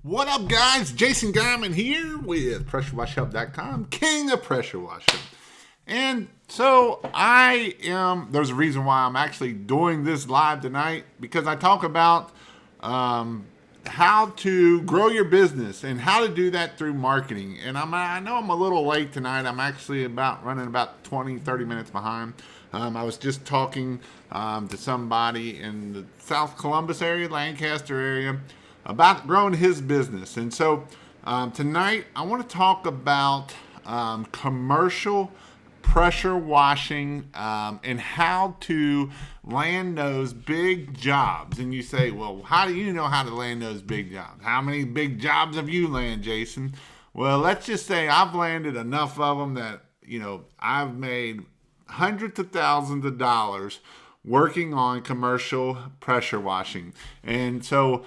What up, guys? Jason Geiman here with PressureWashHelp.com, king of pressure washing. And so there's a reason why I'm actually doing this live tonight, because I talk about how to grow your business and how to do that through marketing. And I know I'm a little late tonight. I'm actually running about 20-30 minutes behind. I was just talking to somebody in the South Columbus area, Lancaster area, about growing his business. And so tonight I want to talk about commercial pressure washing and how to land those big jobs. And you say, well, how do you know how to land those big jobs? How many big jobs have you landed, Jason? Well, let's just say I've landed enough of them that, I've made hundreds of thousands of dollars working on commercial pressure washing. And so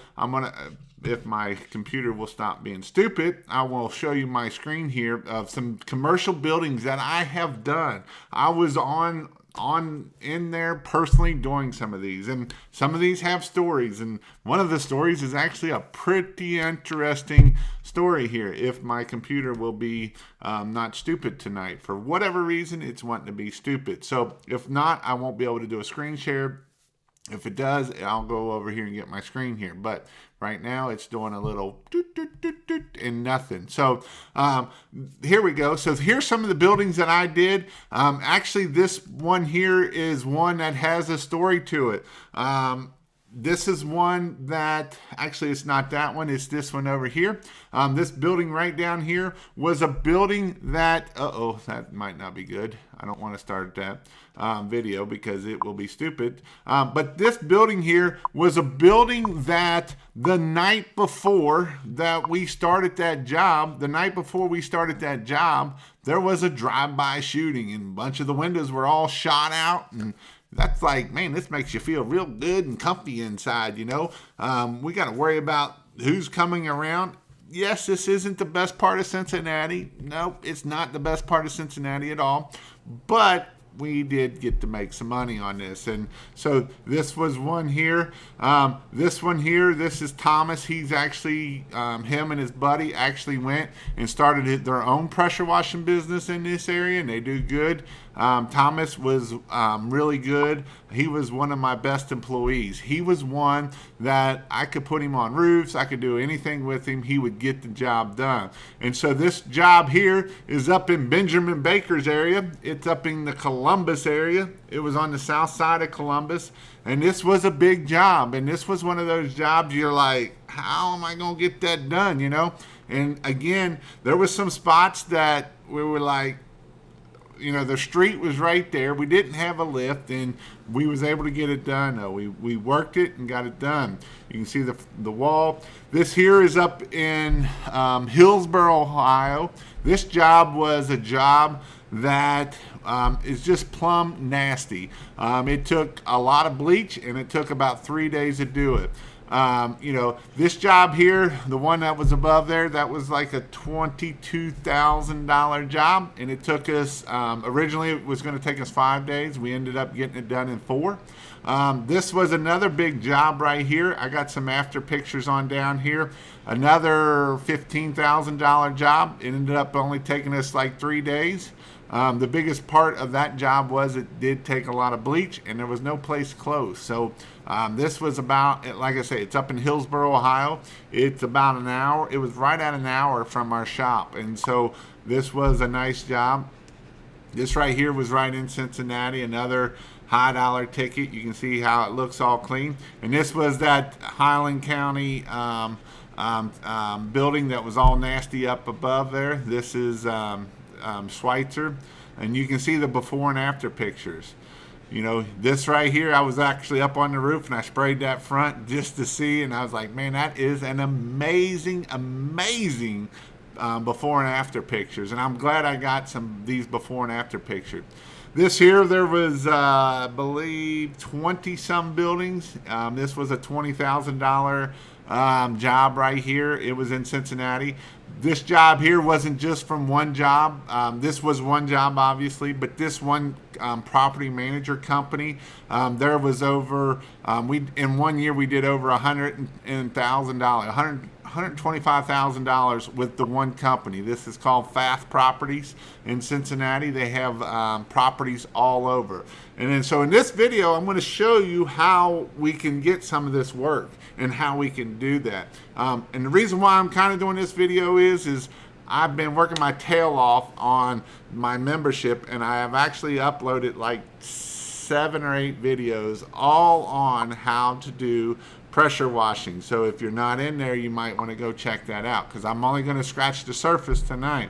if my computer will stop being stupid, I will show you my screen here of some commercial buildings that I have done. I was in there personally doing some of these, and some of these have stories, and one of the stories is actually a pretty interesting story here. If my computer will be not stupid tonight, for whatever reason it's wanting to be stupid. So if not, I won't be able to do a screen share. If it does, I'll go over here and get my screen here. But right now, it's doing a little doot, doot, doot, doot, and nothing. So here we go. So here's some of the buildings that I did. Actually, this one here is one that has a story to it. This is one that, actually it's not that one, it's this one over here. This building right down here was a building that, that might not be good. I don't want to start that video because it will be stupid. But this building here was a building that the night before that we started that job, there was a drive-by shooting and a bunch of the windows were all shot out, and that's like, man, this makes you feel real good and comfy inside, We got to worry about who's coming around. Yes, this isn't the best part of Cincinnati. No, it's not the best part of Cincinnati at all. But we did get to make some money on this. And so this was one here. This one here, this is Thomas. He's actually, him and his buddy actually went and started their own pressure washing business in this area, and they do good. Thomas was really good. He was one of my best employees. He was one that I could put him on roofs. I could do anything with him. He would get the job done. And so this job here is up in Benjamin Baker's area. It's up in the Columbus area. It was on the south side of Columbus. And this was a big job. And this was one of those jobs you're like, how am I going to get that done, And again, there was some spots that we were like, the street was right there. We didn't have a lift, and we was able to get it done. No, we worked it and got it done. You can see the wall. This here is up in Hillsboro, Ohio. This job was a job that is just plumb nasty. It took a lot of bleach, and it took about 3 days to do it. This job here, the one that was above there, that was like a $22,000 job, and it took us, originally it was going to take us 5 days. We ended up getting it done in 4. This was another big job right here. I got some after pictures on down here. Another $15,000 job. It ended up only taking us like 3 days. The biggest part of that job was it did take a lot of bleach, and there was no place close. So this was about, like I say, it's up in Hillsboro, Ohio. It's about an hour. It was right at an hour from our shop. And so this was a nice job. This right here was right in Cincinnati, another high dollar ticket. You can see how it looks all clean. And this was that Highland County building that was all nasty up above there. This is Schweitzer, and you can see the before and after pictures. This right here, I was actually up on the roof and I sprayed that front just to see, and I was like, man, that is an amazing before and after pictures. And I'm glad I got some of these before and after pictures. This here, there was, I believe, 20 some buildings. This was a $20,000 job right here. It was in Cincinnati. This job here wasn't just from one job. This was one job, obviously, but this one property manager company, there was over, in 1 year we did over $100,000, $125,000 with the one company. This is called Fath Properties in Cincinnati. They have properties all over. And then so in this video, I'm going to show you how we can get some of this work and how we can do that. And the reason why I'm kind of doing this video is I've been working my tail off on my membership, and I have actually uploaded like 7 or 8 videos all on how to do pressure washing. So if you're not in there, you might want to go check that out, because I'm only going to scratch the surface tonight.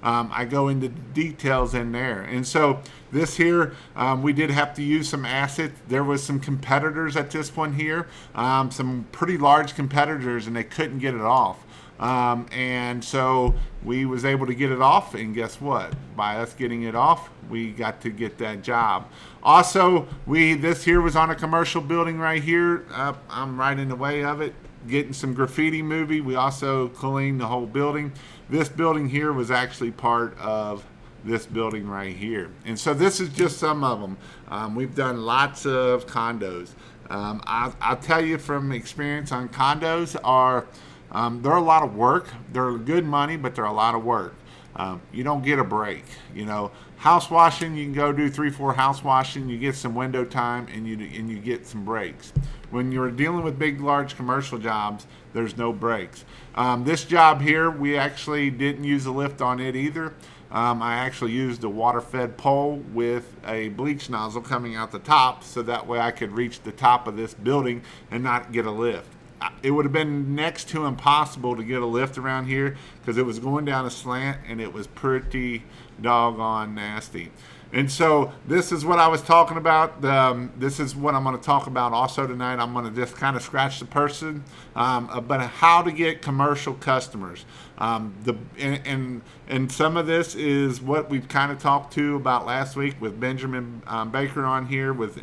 I go into details in there. And so this here, we did have to use some acid. There was some competitors at this one here, some pretty large competitors, and they couldn't get it off. And so we was able to get it off, and guess what? By us getting it off, we got to get that job. Also, this here was on a commercial building right here. I'm right in the way of it, getting some graffiti movie. We also cleaned the whole building. This building here was actually part of this building right here. And so this is just some of them. We've done lots of condos. I'll tell you from experience on condos they're a lot of work. They're good money, but they're a lot of work. You don't get a break. You know, house washing, you can go do 3-4 house washing. You get some window time, and you get some breaks. When you're dealing with big, large commercial jobs, there's no breaks. This job here, we actually didn't use a lift on it either. I actually used a water-fed pole with a bleach nozzle coming out the top, so that way I could reach the top of this building and not get a lift. It would have been next to impossible to get a lift around here, because it was going down a slant and it was pretty doggone nasty. And so this is what I was talking about. This is what I'm going to talk about also tonight. I'm going to just kind of scratch the person, but how to get commercial customers. And some of this is what we've kind of talked to about last week with Benjamin Baker on here with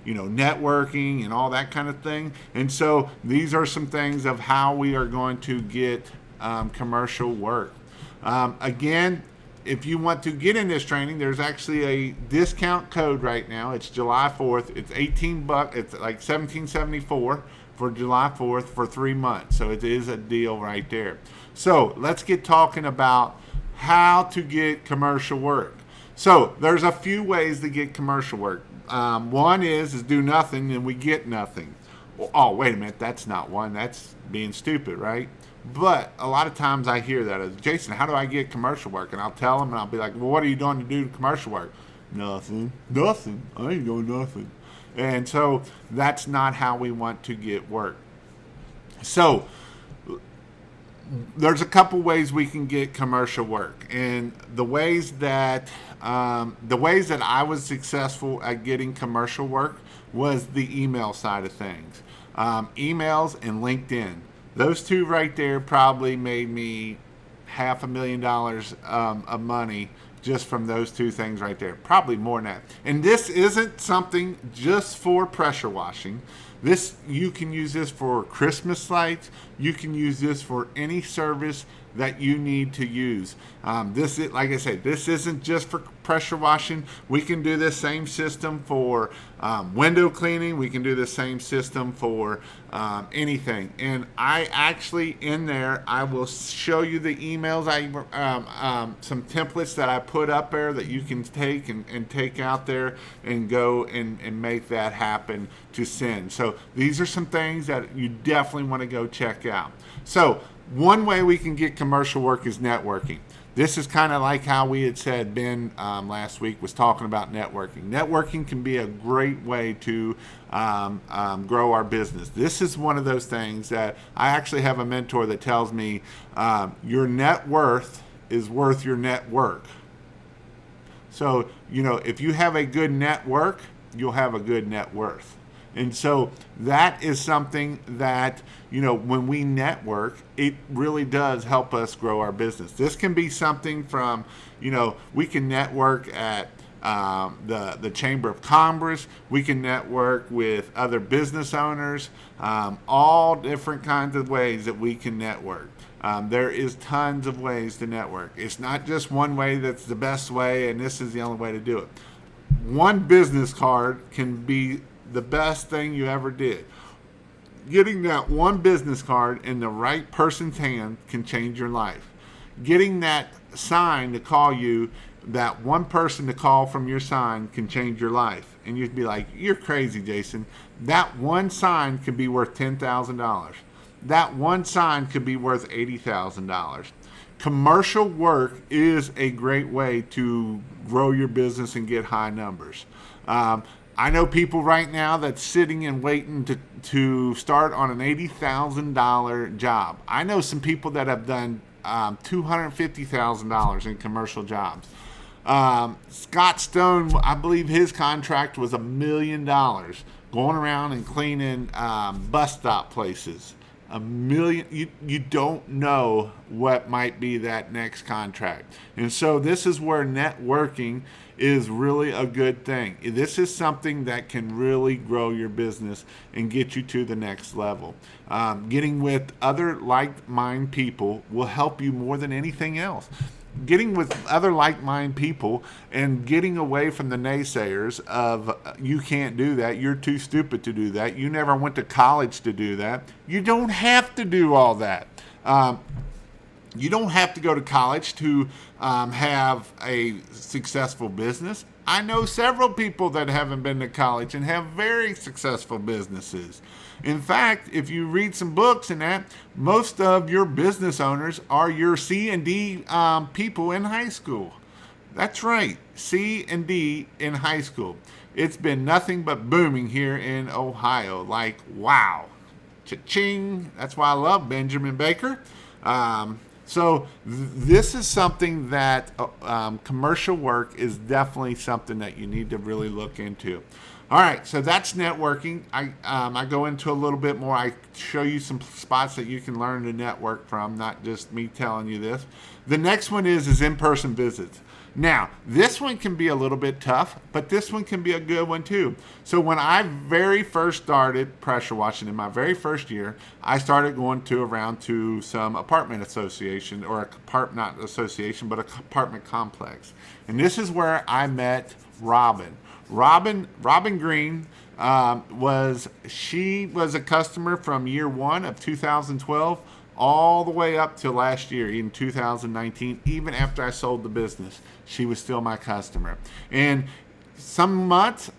networking and all that kind of thing. And so these are some things of how we are going to get commercial work. Again, if you want to get in this training, there's actually a discount code right now. It's July 4th. It's $18. It's like $17.74 for July 4th for 3 months. So it is a deal right there. So let's get talking about how to get commercial work. So there's a few ways to get commercial work. One is do nothing and we get nothing. Oh, wait a minute. That's not one. That's being stupid, right? But a lot of times I hear that as, Jason, how do I get commercial work? And I'll tell them, and I'll be like, well, what are you doing to do commercial work? Nothing. I ain't doing nothing. And so that's not how we want to get work. So there's a couple ways we can get commercial work, and the ways that I was successful at getting commercial work was the email side of things. Emails and LinkedIn. Those two right there probably made me $500,000 of money just from those two things right there. Probably more than that. And this isn't something just for pressure washing. You can use this for Christmas lights. You can use this for any service that you need to use. Like I said, this isn't just for pressure washing. We can do this same system for window cleaning. We can do the same system for anything. And I actually, in there, I will show you the emails. Some templates that I put up there that you can take and take out there and go and make that happen to send. So these are some things that you definitely want to go check out. So one way we can get commercial work is networking. This is kind of like how we had said, Ben last week was talking about networking. Networking can be a great way to grow our business. This is one of those things that I actually have a mentor that tells me your net worth is worth your net work. So, if you have a good network, you'll have a good net worth. And so that is something that, when we network, it really does help us grow our business. This can be something from, we can network at the Chamber of Commerce. We can network with other business owners, all different kinds of ways that we can network. There is tons of ways to network. It's not just one way that's the best way and this is the only way to do it. One business card can be the best thing you ever did. Getting that one business card in the right person's hand can change your life. Getting that sign to call you, that one person to call from your sign can change your life. And you'd be like, you're crazy, Jason. That one sign could be worth $10,000. That one sign could be worth $80,000. Commercial work is a great way to grow your business and get high numbers. I know people right now that's sitting and waiting to start on an $80,000 job. I know some people that have done $250,000 in commercial jobs. Scott Stone, I believe his contract was $1 million, going around and cleaning bus stop places. $1 million. You don't know what might be that next contract. And so this is where networking is really a good thing. This is something that can really grow your business and get you to the next level. Getting with other like-minded people will help you more than anything else. Getting with other like-minded people and getting away from the naysayers of you can't do that, you're too stupid to do that, you never went to college to do that. You don't have to do all that. You don't have to go to college to have a successful business. I know several people that haven't been to college and have very successful businesses. In fact, if you read some books and that, most of your business owners are your C and D people in high school. That's right, C and D in high school. It's been nothing but booming here in Ohio. Like, wow. Cha-ching. That's why I love Benjamin Baker. So this is something that commercial work is definitely something that you need to really look into. All right, so that's networking. I go into a little bit more. I show you some spots that you can learn to network from, not just me telling you this. The next one is in-person visits. Now, this one can be a little bit tough, but this one can be a good one too. So when I very first started pressure washing in my very first year, I started going around to some apartment association, or not association, but a apartment complex. And this is where I met Robin. Robin Green was a customer from year one of 2012 all the way up to last year in 2019. Even after I sold the business, she was still my customer. And some months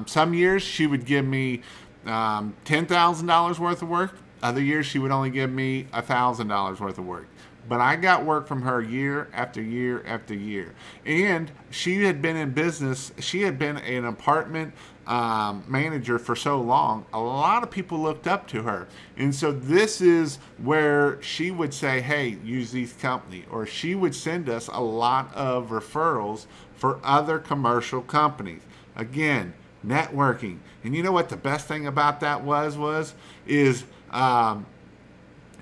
some years she would give me $10,000 worth of work. Other years she would only give me $1,000 worth of work. But I got work from her year after year after year. And she had been in business. She had been an apartment manager for so long. A lot of people looked up to her. And so this is where she would say, hey, use these company. Or she would send us a lot of referrals for other commercial companies. Again, networking. And you know what the best thing about that is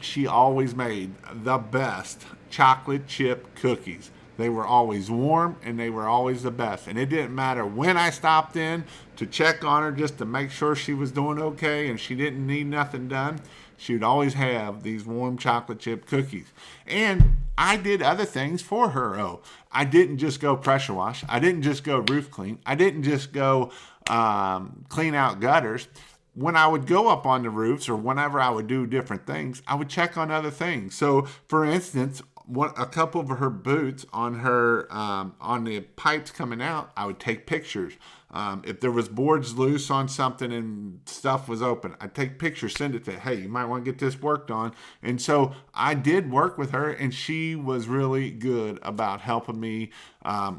she always made the best chocolate chip cookies. They were always warm and they were always the best. And it didn't matter when I stopped in to check on her just to make sure she was doing okay and she didn't need nothing done. She would always have these warm chocolate chip cookies. And I did other things for her. Oh, I didn't just go pressure wash. I didn't just go roof clean. I didn't just go clean out gutters. When I would go up on the roofs or whenever I would do different things, I would check on other things. So, for instance, a couple of her boots on the pipes coming out, I would take pictures. If there was boards loose on something and stuff was open, I'd take pictures, send it to, hey, you might want to get this worked on. And so I did work with her, and she was really good about helping me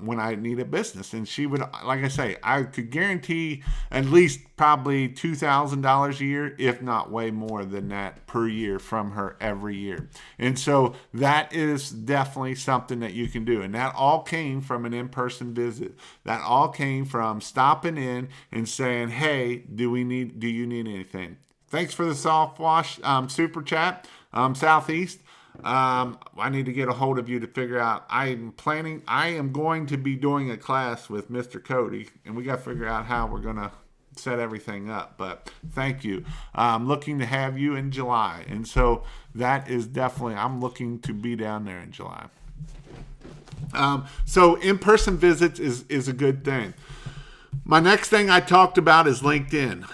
when I needed business. And she would, like I say, I could guarantee at least probably $2,000 a year, if not way more than that per year from her every year. And so that is definitely something that you can do. And that all came from an in-person visit. That all came from stopping in and saying, hey, do you need anything? Thanks for the soft wash super chat, Southeast. I need to get a hold of you to figure out. I am going to be doing a class with Mr. Cody, and we got to figure out how we're going to set everything up. But thank you. I'm looking to have you in July. And so that is definitely, I'm looking to be down there in July. So in-person visits is a good thing. My next thing I talked about is LinkedIn.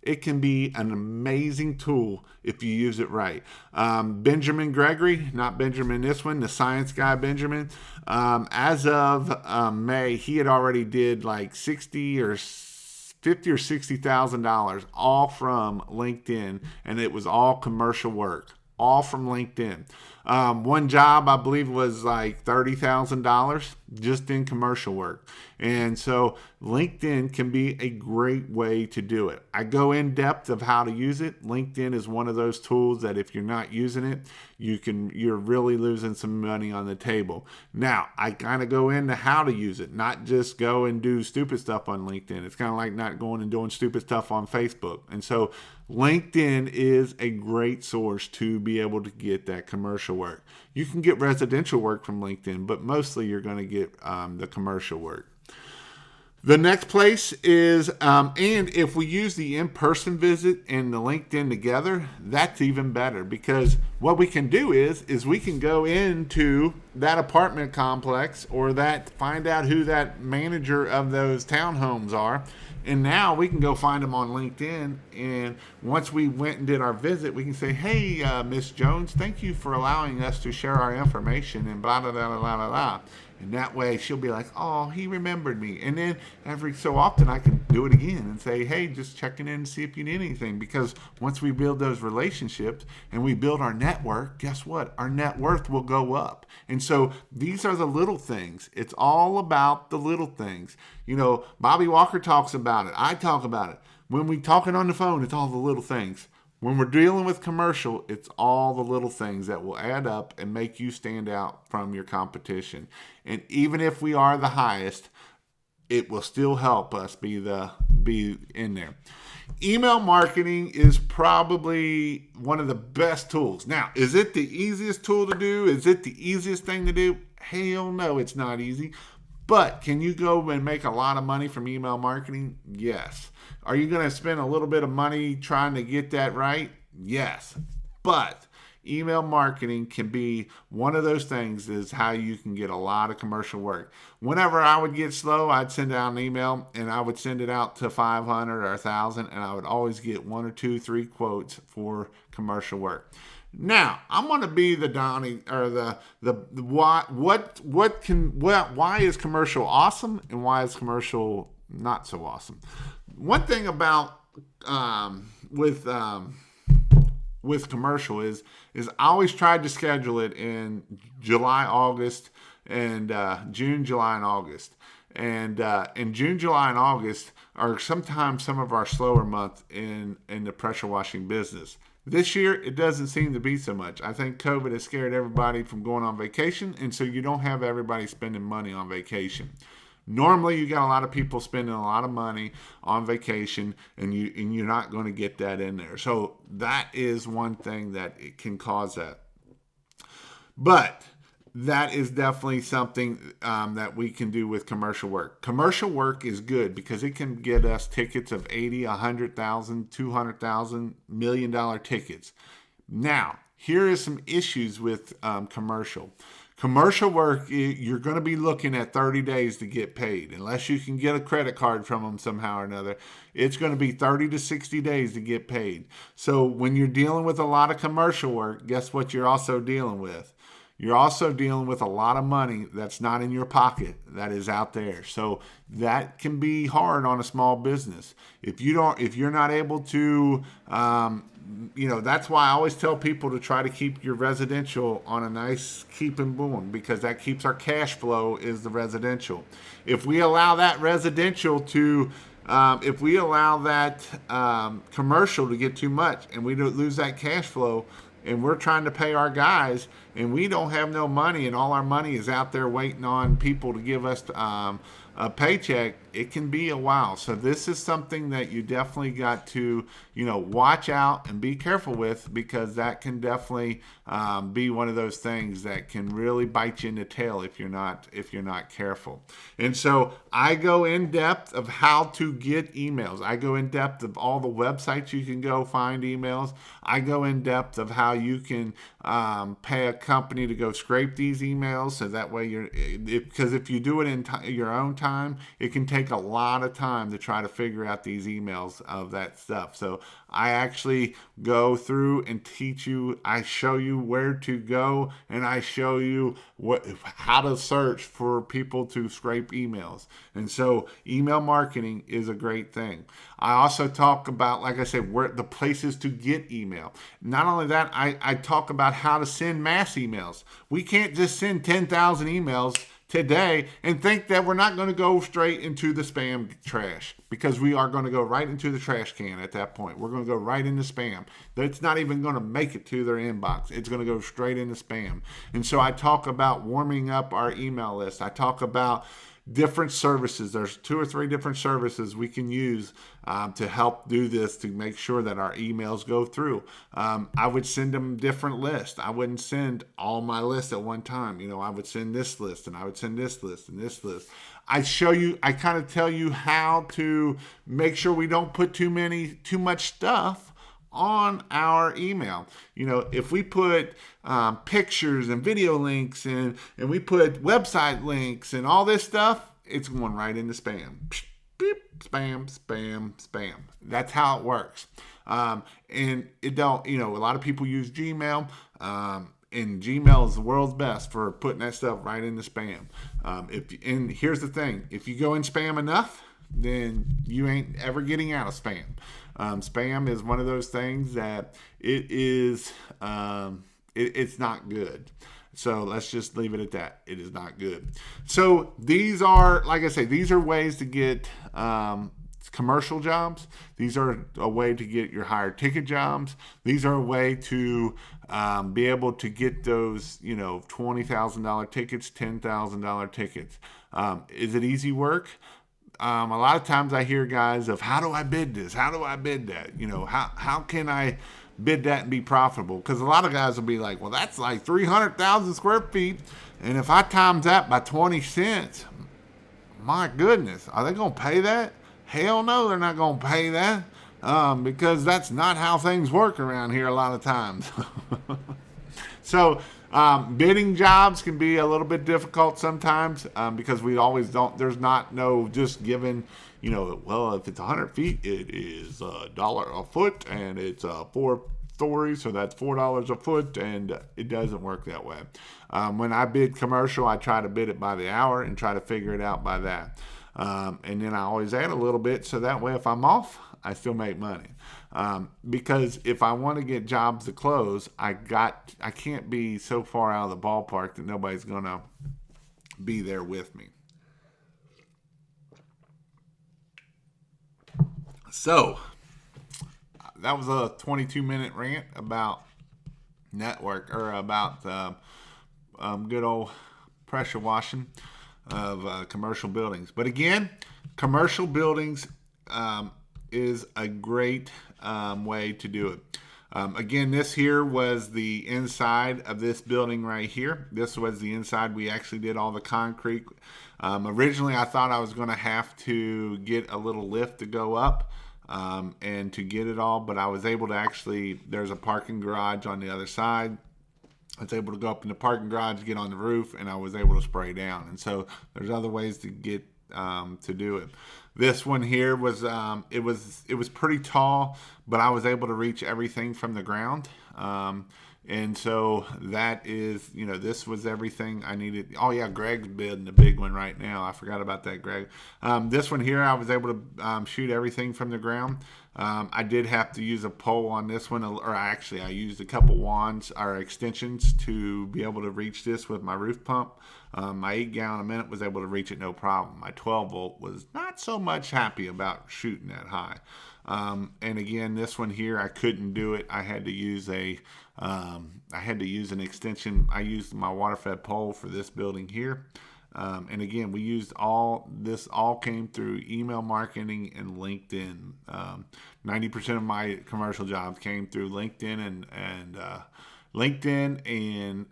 It can be an amazing tool if you use it right. Benjamin Gregory, not Benjamin this one, the science guy Benjamin, as of May, he had already did like 60 or 50 or $60,000 all from LinkedIn, and it was all commercial work, all from LinkedIn. One job I believe was like $30,000 just in commercial work. And so LinkedIn can be a great way to do it. I go in depth of how to use it. LinkedIn is one of those tools that if you're not using it, you're really losing some money on the table. Now, I kind of go into how to use it, not just go and do stupid stuff on LinkedIn. It's kind of like not going and doing stupid stuff on Facebook. And so LinkedIn is a great source to be able to get that commercial work. You can get residential work from LinkedIn, but mostly you're going to get the commercial work. The next place is, and if we use the in-person visit and the LinkedIn together, that's even better, because what we can do is we can go into that apartment complex or find out who that manager of those townhomes are. And now we can go find them on LinkedIn. And once we went and did our visit, we can say, hey, Miss Jones, thank you for allowing us to share our information and blah, blah, blah, blah, blah, blah. And that way she'll be like, oh, he remembered me. And then every so often I can do it again and say, hey, just checking in to see if you need anything. Because once we build those relationships and we build our network, guess what? Our net worth will go up. And so these are the little things. It's all about the little things. You know, Bobby Walker talks about it. I talk about it. When we talking on the phone, it's all the little things. When we're dealing with commercial, it's all the little things that will add up and make you stand out from your competition. And even if we are the highest, it will still help us be in there. Email marketing is probably one of the best tools. Now, is it the easiest tool to do? Is it the easiest thing to do? Hell no, it's not easy. But can you go and make a lot of money from email marketing? Yes. Are you going to spend a little bit of money trying to get that right? Yes. But email marketing can be one of those things is how you can get a lot of commercial work. Whenever I would get slow, I'd send out an email and I would send it out to 500 or 1,000, and I would always get 1 or 2, 3 quotes for commercial work. Now, I'm going to be the Donnie or the why is commercial awesome and why is commercial not so awesome? One thing about with commercial is I always tried to schedule it in July, August, and June, July, and August. And in June, July, and August are sometimes some of our slower months in the pressure washing business. This year, it doesn't seem to be so much. I think COVID has scared everybody from going on vacation, and so you don't have everybody spending money on vacation. Normally, you got a lot of people spending a lot of money on vacation, and you're not going to get that in there. So that is one thing that it can cause that. But that is definitely something that we can do with commercial work. Commercial work is good because it can get us tickets of $80,000, $100,000, $200,000, $1 million tickets. Now, here are some issues with commercial. Commercial work, you're going to be looking at 30 days to get paid. Unless you can get a credit card from them somehow or another, it's going to be 30 to 60 days to get paid. So when you're dealing with a lot of commercial work, guess what you're also dealing with? You're also dealing with a lot of money that's not in your pocket that is out there. So that can be hard on a small business. If you're not able to, that's why I always tell people to try to keep your residential on a nice keep and boom, because that keeps our cash flow is the residential. If we allow that residential to, if we allow that commercial to get too much and we don't lose that cash flow, and we're trying to pay our guys, and we don't have no money, and all our money is out there waiting on people to give us a paycheck, it can be a while. So this is something that you definitely got to, watch out and be careful with, because that can definitely be one of those things that can really bite you in the tail if you're not careful. And so I go in depth of how to get emails. I go in depth of all the websites you can go find emails. I go in depth of how you can pay a company to go scrape these emails, so that way because if you do it in your own time, it can take a lot of time to try to figure out these emails of that stuff. So I actually go through and teach you. I show you where to go, and I show you how to search for people to scrape emails. And so email marketing is a great thing. I also talk about, like I said, where the places to get email. Not only that, I talk about how to send mass emails. We can't just send 10,000 emails today and think that we're not going to go straight into the spam trash, because we are going to go right into the trash can at that point. We're going to go right into spam. It's not even going to make it to their inbox. It's going to go straight into spam. And so I talk about warming up our email list. I talk about different services. There's 2 or 3 different services we can use to help do this, to make sure that our emails go through. I would send them different lists. I wouldn't send all my lists at one time. I would send this list, and I would send this list and this list. I kind of tell you how to make sure we don't put too much stuff on our email. If we put pictures and video links and we put website links and all this stuff, it's going right into spam. Beep, spam, spam, spam. That's how it works. And it don't, a lot of people use Gmail. And Gmail is the world's best for putting that stuff right into spam. And here's the thing: if you go in spam enough, then you ain't ever getting out of spam. Spam is one of those things that it's not good. So let's just leave it at that. It is not good. So these are, like I say, these are ways to get commercial jobs. These are a way to get your higher ticket jobs. These are a way to be able to get those, $20,000 tickets, $10,000 tickets. Is it easy work? A lot of times I hear guys of, how do I bid this? How do I bid that? How can I bid that and be profitable? Because a lot of guys will be like, well, that's like 300,000 square feet. And if I times that by 20 cents, my goodness, are they going to pay that? Hell no, they're not going to pay that, because that's not how things work around here a lot of times. So bidding jobs can be a little bit difficult sometimes, because we always don't, there's not no just given, well, if it's 100 feet, it is $1 a foot, and it's 4 stories, so that's $4 a foot, and it doesn't work that way. When I bid commercial, I try to bid it by the hour and try to figure it out by that. And then I always add a little bit, so that way if I'm off, I still make money. Because if I want to get jobs to close, I can't be so far out of the ballpark that nobody's going to be there with me. So that was a 22-minute rant about good old pressure washing of commercial buildings. But again, commercial buildings is a great way to do it. Again, this here was the inside of this building right here. This was the inside. We actually did all the concrete. Originally, I thought I was going to have to get a little lift to go up and to get it all, but I was able to actually, there's a parking garage on the other side. I was able to go up in the parking garage, get on the roof, and I was able to spray down. And so there's other ways to get to do it. This one here was it was pretty tall, but I was able to reach everything from the ground. And so that is, this was everything I needed. Oh yeah, Greg's building the big one right now. I forgot about that, Greg. This one here, I was able to shoot everything from the ground. I did have to use a pole on this one, or actually I used a couple wands or extensions to be able to reach this with my roof pump. My 8 gallon a minute was able to reach it no problem. My 12 volt was not so much happy about shooting that high. And again, this one here, I couldn't do it. I had to use an extension. I used my water fed pole for this building here. And again, we used all came through email marketing and LinkedIn. 90% of my commercial jobs came through LinkedIn and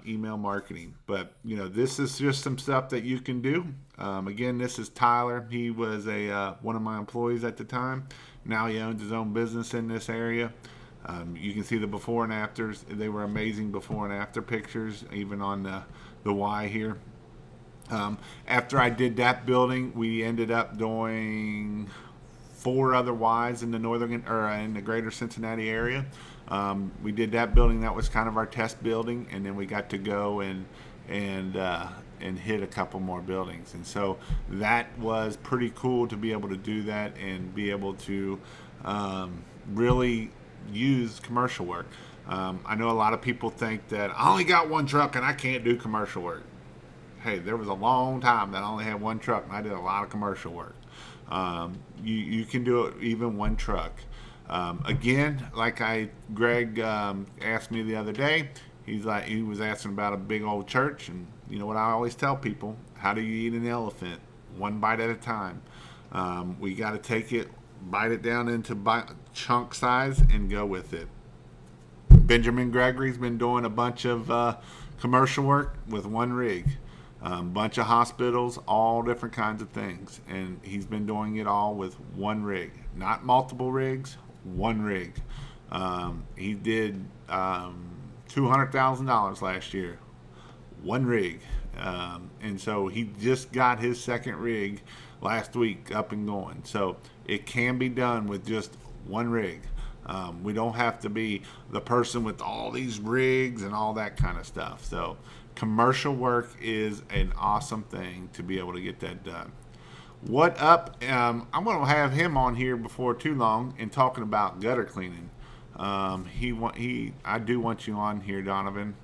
email marketing. But this is just some stuff that you can do. Again, this is Tyler. He was one of my employees at the time. Now he owns his own business in this area. You can see the before and afters. They were amazing before and after pictures, even on the Y here. After I did that building, we ended up doing 4 other Ys in the in the greater Cincinnati area. We did that building. That was kind of our test building, and then we got to go and hit a couple more buildings. And so that was pretty cool to be able to do that and be able to really use commercial work. I know a lot of people think that I only got 1 truck and I can't do commercial work. Hey, there was a long time that I only had 1 truck and I did a lot of commercial work. You can do it even 1 truck. Again, like Greg asked me the other day, he was asking about a big old church, and you know what I always tell people: how do you eat an elephant? 1 bite at a time. We got to take it, bite it down into chunk size, and go with it. Benjamin Gregory's been doing a bunch of commercial work with 1 rig. Bunch of hospitals, all different kinds of things, and he's been doing it all with 1 rig, not multiple rigs, 1 rig. He did $200,000 last year, 1 rig, and so he just got his 2nd rig last week up and going. So it can be done with just 1 rig. We don't have to be the person with all these rigs and all that kind of stuff. So commercial work is an awesome thing to be able to get that done. What up? I'm going to have him on here before too long and talking about gutter cleaning. I do want you on here, Donovan,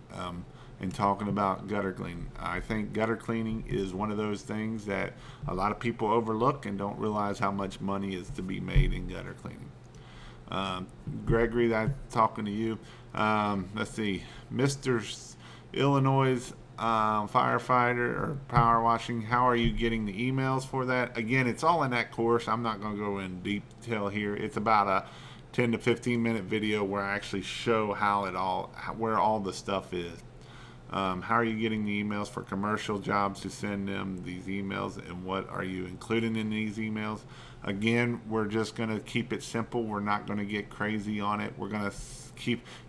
and talking about gutter cleaning. I think gutter cleaning is one of those things that a lot of people overlook and don't realize how much money is to be made in gutter cleaning. Gregory, I'm talking to you. Let's see, Mr. Illinois firefighter or power washing. How are you getting the emails for that? Again, it's all in that course. I'm not going to go in detail here. It's about a 10 to 15 minute video where I actually show where all the stuff is. How are you getting the emails for commercial jobs to send them these emails, and what are you including in these emails? Again, we're just going to keep it simple. We're not going to get crazy on it. We're going to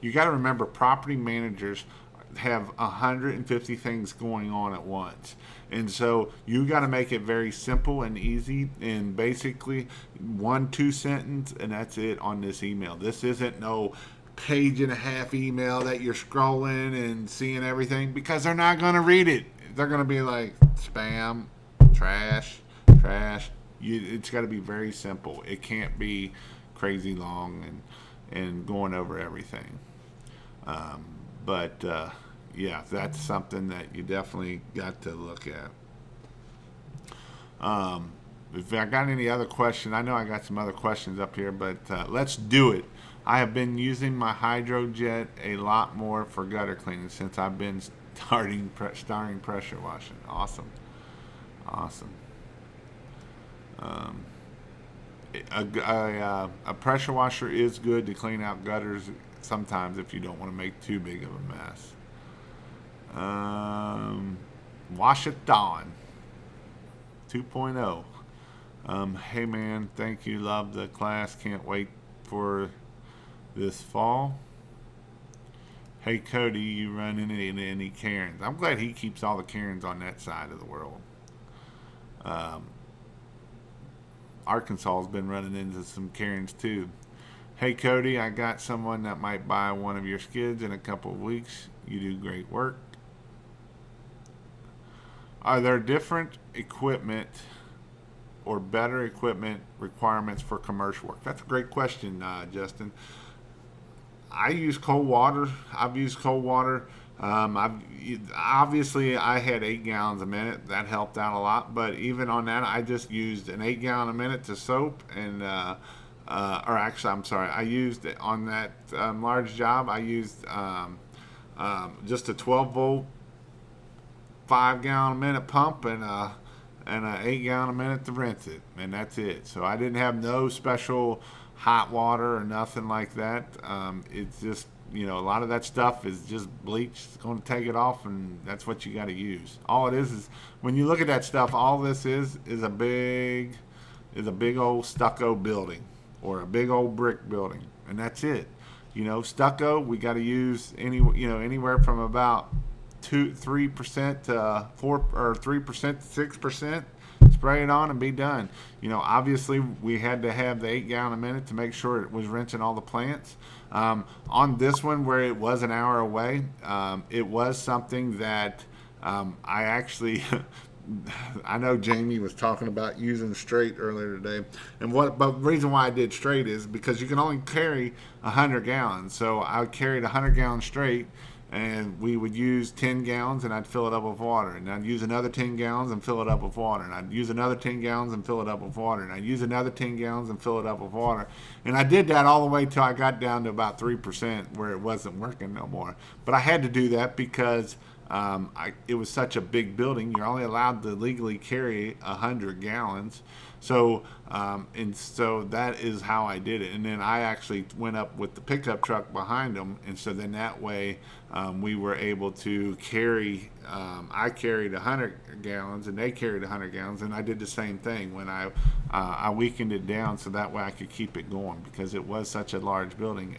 you got to remember, property managers have 150 things going on at once, and so you got to make it very simple and easy, and basically 1-2 sentence, and that's it on this email. This isn't no page-and-a-half email that you're scrolling and seeing everything, because they're not going to read it. They're going to be like spam, trash. It's got to be very simple. It can't be crazy long and going over everything. But yeah, that's something that you definitely got to look at. If I got any other questions, I know I got some other questions up here, but let's do it. I have been using my hydrojet a lot more for gutter cleaning since I've been starting pressure washing. Awesome. A pressure washer is good to clean out gutters sometimes if you don't want to make too big of a mess. Wash it dawn 2.0. Hey man, thank you, love the class, can't wait for this fall. Hey Cody, you run into any Karens? I'm glad he keeps all the Karens on that side of the world. Arkansas has been running into some Karens too. Hey Cody, I got someone that might buy one of your skids in a couple of weeks. You do great work. Are there different equipment or better equipment requirements for commercial work? That's a great question, Justin. I use cold water. I've used cold water. Obviously I had 8 gallons a minute. That helped out a lot. But even on that, I just used an 8 gallon a minute to soap, and or actually, I'm sorry. I used on that large job. I used just a 12 volt 5-gallon-a-minute pump and a 8-gallon-a-minute to rinse it, and that's it. So I didn't have no special hot water or nothing like that. It's just, a lot of that stuff is just bleach. It's going to take it off, and that's what you got to use. All it is when you look at that stuff, all this is a big old stucco building or a big old brick building, and that's it. Stucco, we got to use anywhere from about 3% to 4 or 3% to 6%. Spray it on and be done. Obviously we had to have the 8-gallon-a-minute to make sure it was rinsing all the plants. On this one, where it was an hour away, it was something that I actually. I know Jamie was talking about using straight earlier today, but the reason why I did straight is because you can only carry 100 gallons. So I carried 100 gallons straight, and we would use 10 gallons, and I'd fill it up with water, and I'd use another 10 gallons and fill it up with water, and I'd use another 10 gallons and fill it up with water, and I'd use another 10 gallons and fill it up with water, and I did that all the way till I got down to about 3% where it wasn't working no more. But I had to do that because it was such a big building. You're only allowed to legally carry 100 gallons. So that is how I did it. And then I actually went up with the pickup truck behind them. And so then that way we were able to carry, I carried 100 gallons and they carried 100 gallons. And I did the same thing when I weakened it down so that way I could keep it going because it was such a large building.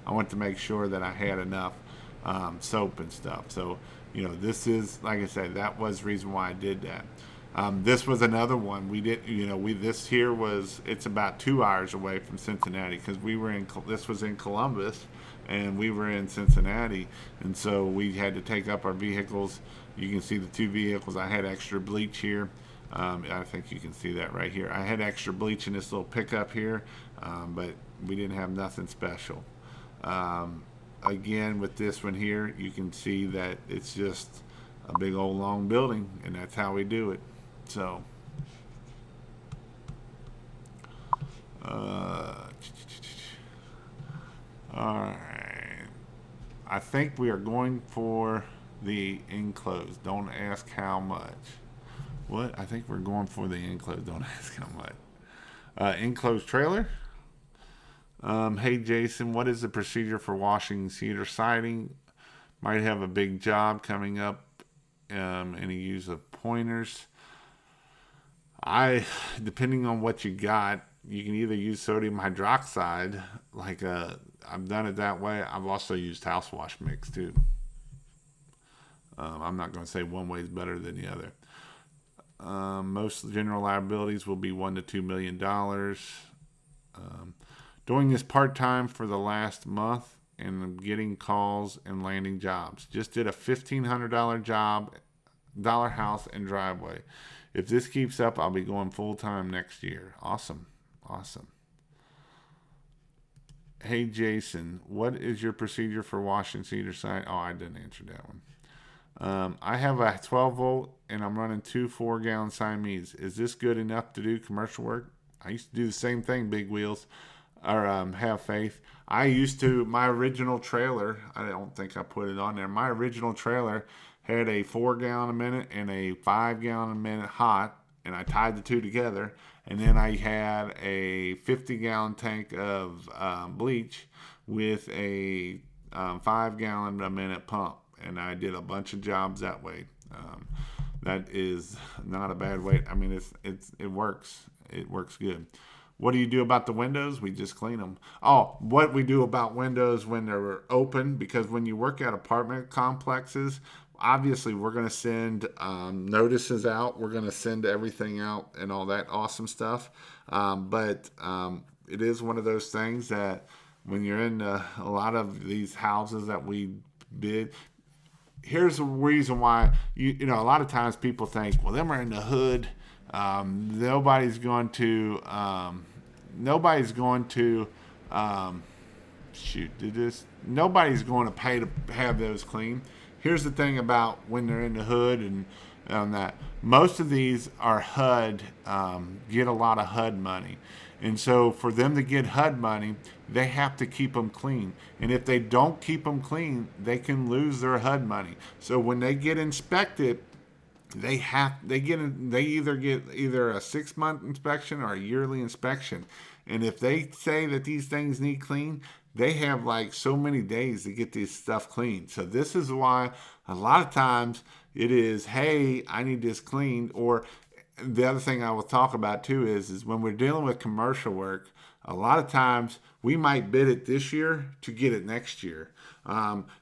I wanted to make sure that I had enough soap and stuff. So, this is, like I said, that was the reason why I did that. This was another one. This here it's about 2 hours away from Cincinnati because this was in Columbus and we were in Cincinnati. And so we had to take up our vehicles. You can see the 2 vehicles. I had extra bleach here. I think you can see that right here. I had extra bleach in this little pickup here, but we didn't have nothing special. Again, with this one here, you can see that it's just a big old long building, and that's how we do it. So, all right. I think we are going for the enclosed. Don't ask how much. What? I think we're going for the enclosed. Don't ask how much. Enclosed trailer. Hey Jason, what is the procedure for washing cedar siding? Might have a big job coming up. Any use of pointers? Depending on what you got, you can either use sodium hydroxide, I've done it that way. I've also used house wash mix too. I'm not going to say one way is better than the other. Most general liabilities will be $1 to $2 million. Doing this part-time for the last month and getting calls and landing jobs. Just did a $1,500 job, house and driveway. If this keeps up, I'll be going full-time next year. Awesome. Hey, Jason, what is your procedure for washing cedar siding? Oh, I didn't answer that one. I have a 12-volt, and I'm running 2 4-gallon Siamese. Is this good enough to do commercial work? I used to do the same thing, big wheels. Or have faith. My original trailer, I don't think I put it on there. My original trailer had a 4-gallon-a-minute and a 5-gallon-a-minute hot, and I tied the two together. And then I had a 50-gallon tank of bleach with a 5-gallon-a-minute pump, and I did a bunch of jobs that way. That is not a bad way. I mean, it works. It works good. What do you do about the windows? We just clean them. Oh, what we do about windows when they're open, because when you work at apartment complexes, obviously we're going to send notices out. We're going to send everything out and all that awesome stuff. But it is one of those things that when you're in a lot of these houses that we bid, here's the reason why, you know, a lot of times people think, well, them are in the hood. Nobody's going to nobody's going to pay to have those clean. Here's the thing about when they're in the hood and that most of these are HUD, get a lot of HUD money. And so for them to get HUD money, they have to keep them clean. And if they don't keep them clean, they can lose their HUD money. So when they get inspected, they either get a 6-month inspection or a yearly inspection. And if they say that these things need clean, they have like so many days to get this stuff cleaned. So this is why a lot of times it is, hey, I need this cleaned. Or the other thing I will talk about too is when we're dealing with commercial work, a lot of times we might bid it this year to get it next year.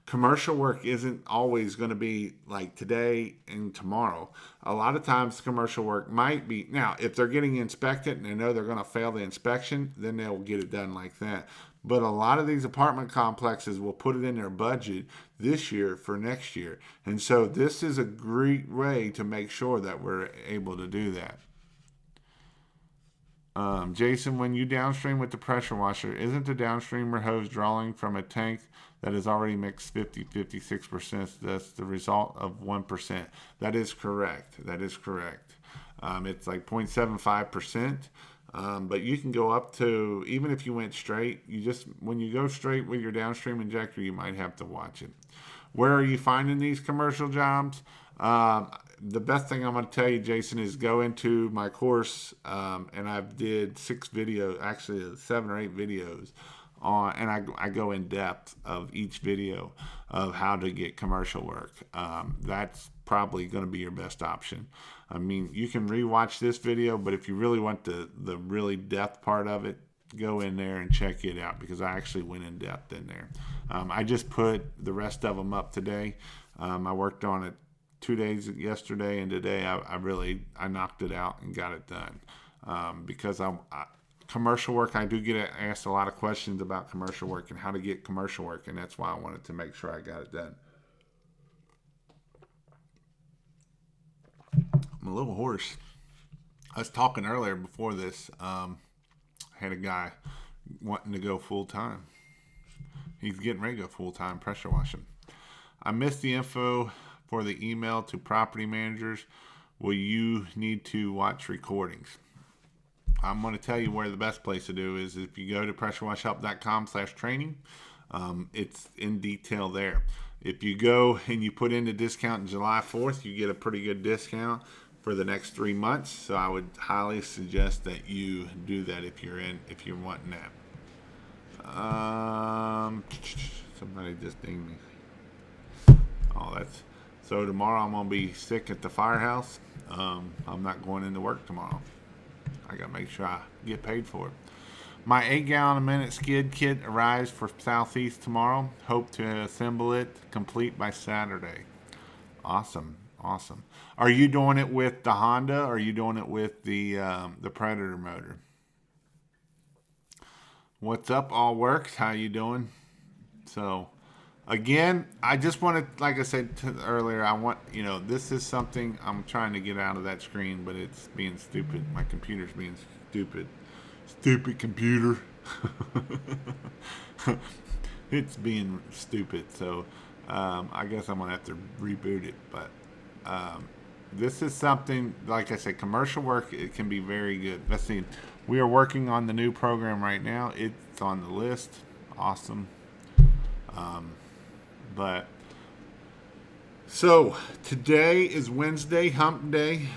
Commercial work isn't always going to be like today and tomorrow. A lot of times commercial work might be, now if they're getting inspected and they know they're going to fail the inspection, then they'll get it done like that. But a lot of these apartment complexes will put it in their budget this year for next year. And so this is a great way to make sure that we're able to do that. Jason, when you downstream with the pressure washer, isn't the downstreamer hose drawing from a tank that is already mixed 56%? That's the result of 1%. That is correct. It's like 0.75%. But you can go up to, even if you went straight, when you go straight with your downstream injector, you might have to watch it. Where are you finding these commercial jobs? The best thing I'm going to tell you, Jason, is go into my course, and I've did 6 videos, actually 7 or 8 videos and I go in depth of each video of how to get commercial work. That's probably going to be your best option. I mean, you can rewatch this video, but if you really want the really depth part of it, go in there and check it out, because I actually went in depth in there. I just put the rest of them up today. I worked on it 2 days yesterday, and today I knocked it out and got it done. Because commercial work, I do get asked a lot of questions about commercial work and how to get commercial work, and that's why I wanted to make sure I got it done. I'm a little hoarse. I was talking earlier before this. I had a guy wanting to go full time. He's getting ready to go full time pressure washing. I missed the info for the email to property managers. Will you need to watch recordings? I'm going to tell you where the best place to do is if you go to pressurewashhelp.com/training. It's in detail there. If you go and you put in the discount in July 4th, you get a pretty good discount for the next 3 months. So I would highly suggest that you do that if you're wanting that. Somebody just dinged me. So tomorrow I'm going to be sick at the firehouse. I'm not going into work tomorrow. I got to make sure I get paid for it. My 8-gallon-a-minute skid kit arrives for Southeast tomorrow. Hope to assemble it complete by Saturday. Awesome. Are you doing it with the Honda, or are you doing it with the Predator motor? What's up, All Works? How you doing? So, again, I just want to, like I said earlier, this is something I'm trying to get out of that screen, but it's being stupid. My computer's being stupid. Stupid computer. It's being stupid. So I guess I'm going to have to reboot it. But this is something, like I said, commercial work, it can be very good. Let's see. We are working on the new program right now. It's on the list. Awesome. So today is Wednesday, hump day.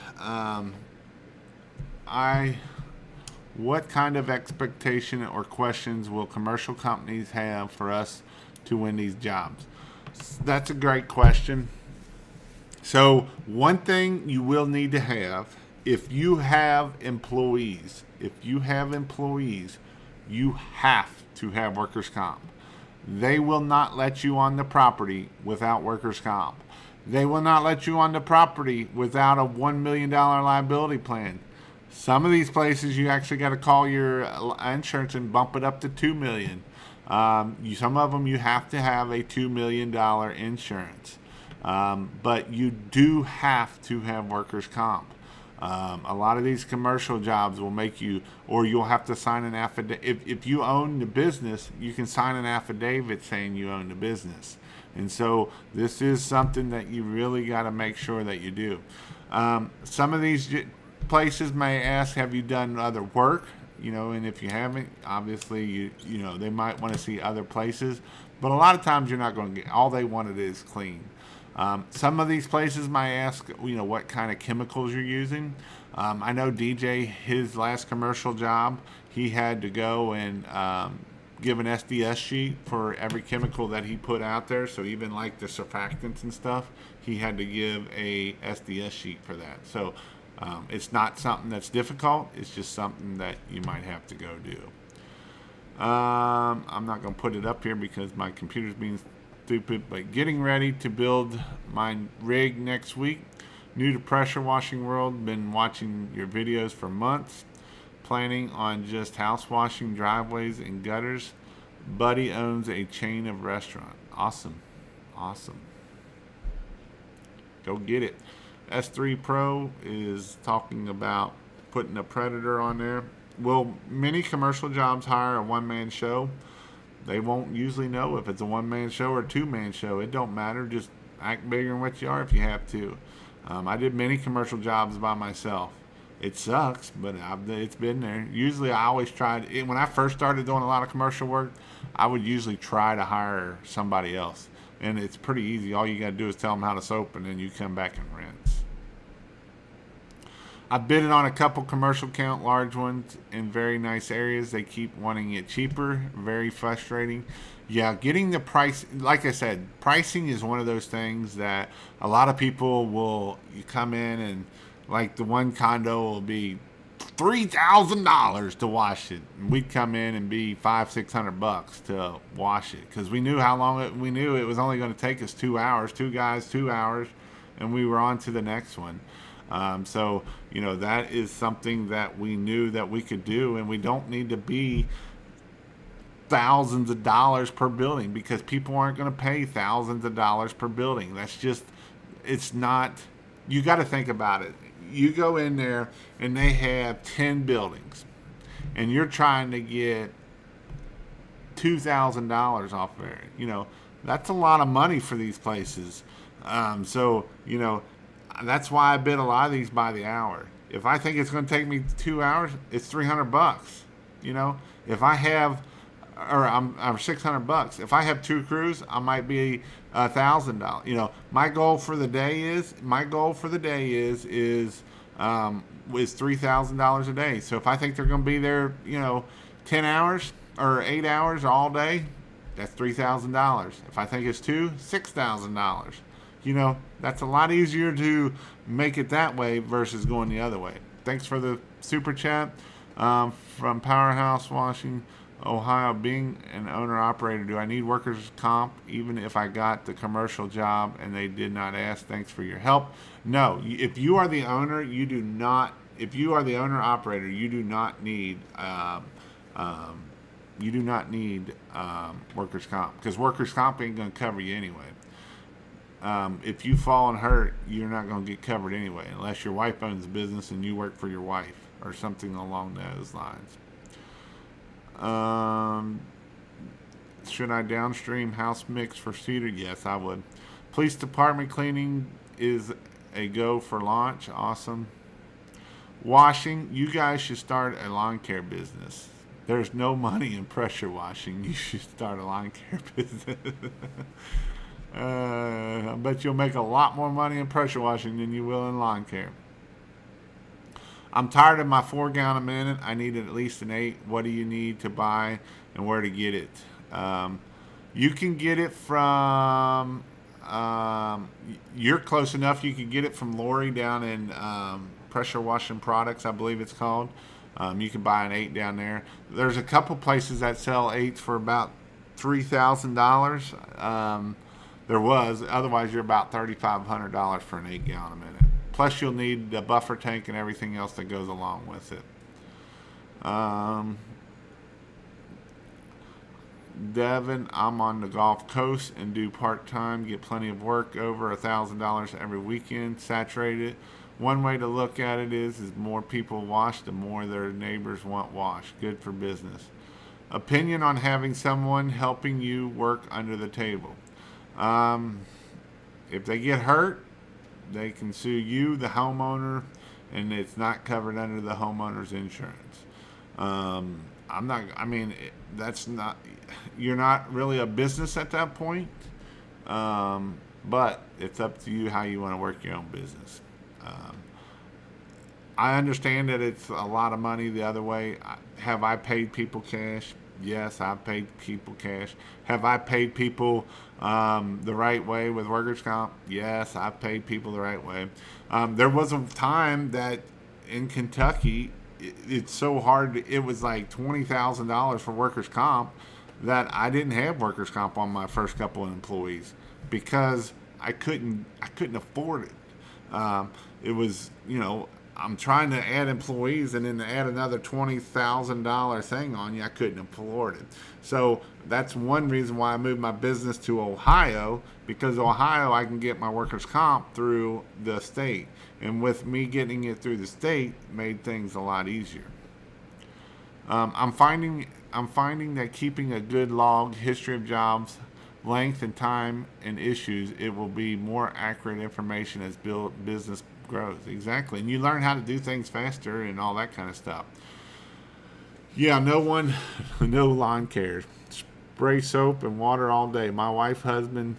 What kind of expectation or questions will commercial companies have for us to win these jobs? That's a great question. So one thing you will need to have, if you have employees, you have to have workers' comp. They will not let you on the property without workers' comp. They will not let you on the property without a $1 million liability plan. Some of these places you actually got to call your insurance and bump it up to $2 million. Some of them you have to have a $2 million insurance. But you do have to have workers' comp. A lot of these commercial jobs will make you, or you'll have to sign an affidavit. If you own the business, you can sign an affidavit saying you own the business. And so this is something that you really got to make sure that you do. Some of these places may ask, have you done other work? And if you haven't, obviously they might want to see other places. But a lot of times you're not going to get, all they wanted is clean. Some of these places might ask, what kind of chemicals you're using. I know DJ, his last commercial job, he had to go and give an SDS sheet for every chemical that he put out there. So even like the surfactants and stuff, he had to give a SDS sheet for that. So it's not something that's difficult. It's just something that you might have to go do. I'm not going to put it up here because my computer's being stupid, but getting ready to build my rig next week. New to pressure washing world, been watching your videos for months. Planning on just house washing driveways and gutters. Buddy owns a chain of restaurant. Awesome. Go get it. S3 Pro is talking about putting a Predator on there. Will many commercial jobs hire a one-man show? They won't usually know if it's a one-man show or a two-man show. It don't matter. Just act bigger than what you are if you have to. I did many commercial jobs by myself. It sucks, but it's been there. Usually I always tried, when I first started doing a lot of commercial work, I would usually try to hire somebody else. And it's pretty easy. All you got to do is tell them how to soap, and then you come back and rinse. I've bid on a couple commercial count large ones in very nice areas. They keep wanting it cheaper. Very frustrating. Yeah, getting the price, like I said, pricing is one of those things that a lot of people will, you come in and like the one condo will be $3,000 to wash it. And we'd come in and be $500-600 to wash it because we knew how long we knew it was only going to take us 2 hours, 2 guys, 2 hours, and we were on to the next one. So, that is something that we knew that we could do, and we don't need to be thousands of dollars per building because people aren't going to pay thousands of dollars per building. That's just, it's not, you got to think about it. You go in there and they have 10 buildings and you're trying to get $2,000 off there. That's a lot of money for these places. So, that's why I bid a lot of these by the hour. If I think it's going to take me 2 hours, it's $300. If I have, or I'm $600. If I have 2 crews, I might be $1,000. My goal for the day is $3,000 a day. So if I think they're going to be there, 10 hours or 8 hours all day, that's $3,000. If I think it's $6,000. That's a lot easier to make it that way versus going the other way. Thanks for the super chat from Powerhouse Washing, Ohio. Being an owner-operator, do I need workers' comp even if I got the commercial job and they did not ask? Thanks for your help. No, if you are the owner, you do not. If you are the owner-operator, you do not need workers' comp because workers' comp ain't going to cover you anyway. If you fall and hurt, you're not going to get covered anyway, unless your wife owns a business and you work for your wife or something along those lines. Should I downstream house mix for cedar? Yes, I would. Police department cleaning is a go for launch. Awesome. Washing, you guys should start a lawn care business. There's no money in pressure washing. You should start a lawn care business. I bet you'll make a lot more money in pressure washing than you will in lawn care. I'm tired of my 4 gallon a minute. I need at least an 8. What do you need to buy and where to get it? You can get it from, you're close enough. You can get it from Lori down in Pressure Washing Products, I believe it's called. You can buy an 8 down there. There's a couple places that sell 8s for about $3,000. There was. Otherwise, you're about $3,500 for an 8 gallon a minute. Plus, you'll need the buffer tank and everything else that goes along with it. Devin, I'm on the Gulf Coast and do part-time. Get plenty of work, over $1,000 every weekend. Saturated. One way to look at it is more people wash, the more their neighbors want washed. Good for business. Opinion on having someone helping you work under the table. If they get hurt, they can sue you, the homeowner, and it's not covered under the homeowner's insurance. That's not, you're not really a business at that point. but it's up to you how you want to work your own business. Um, I understand that it's a lot of money the other way. Have I paid people cash? Yes, I've paid people cash. Have I paid people the right way with workers' comp? Yes, I've paid people the right way. There was a time that in Kentucky, it's so hard. It was like $20,000 for workers' comp that I didn't have workers' comp on my first couple of employees because I couldn't afford it. It was, I'm trying to add employees and then to add another $20,000 thing on you, I couldn't afford it. So that's one reason why I moved my business to Ohio, because Ohio I can get my workers' comp through the state, and with me getting it through the state made things a lot easier. I'm finding that keeping a good log, history of jobs, length and time and issues, it will be more accurate information as business grows. Exactly, and you learn how to do things faster and all that kind of stuff. Yeah, no lawn cares. Spray soap and water all day. My wife's husband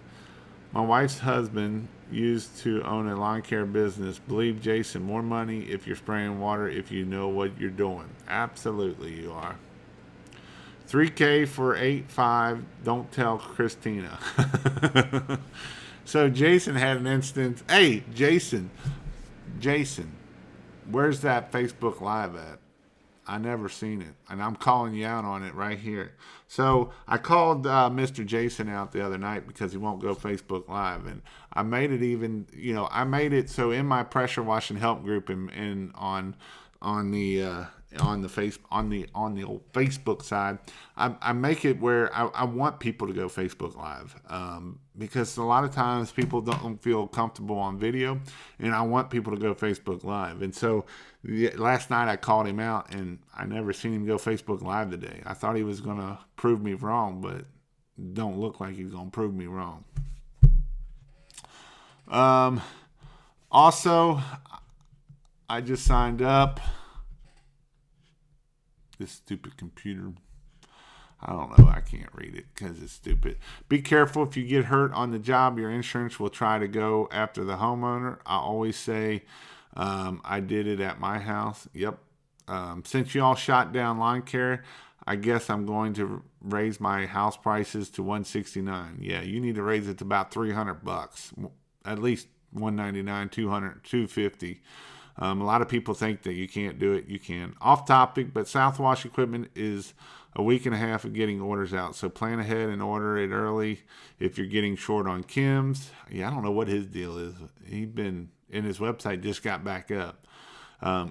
used to own a lawn care business. Believe Jason, more money if you're spraying water if you know what you're doing. Absolutely, you are. 3K for 8.5. Don't tell Christina. So Jason had an instance. Hey, Jason, where's that Facebook Live at? I never seen it, and I'm calling you out on it right here. So I called Mr. Jason out the other night because he won't go Facebook Live, and I made it even. I made it so in my pressure washing help group and on the old Facebook side, I make it where I want people to go Facebook Live, because a lot of times people don't feel comfortable on video, and I want people to go Facebook Live. And so last night I called him out, and I never seen him go Facebook Live today. I thought he was going to prove me wrong, but don't look like he's going to prove me wrong. Also, I just signed up. This stupid computer. I don't know. I can't read it because it's stupid. Be careful if you get hurt on the job. Your insurance will try to go after the homeowner. I always say, I did it at my house. Yep. Since you all shot down lawn care, I guess I'm going to raise my house prices to $169. Yeah, you need to raise it to about $300, at least $199, $200, $250. A lot of people think that you can't do it. You can. Off topic, but Southwash equipment is a week and a half of getting orders out. So plan ahead and order it early if you're getting short on chems. Yeah, I don't know what his deal is. He's been in his website, just got back up.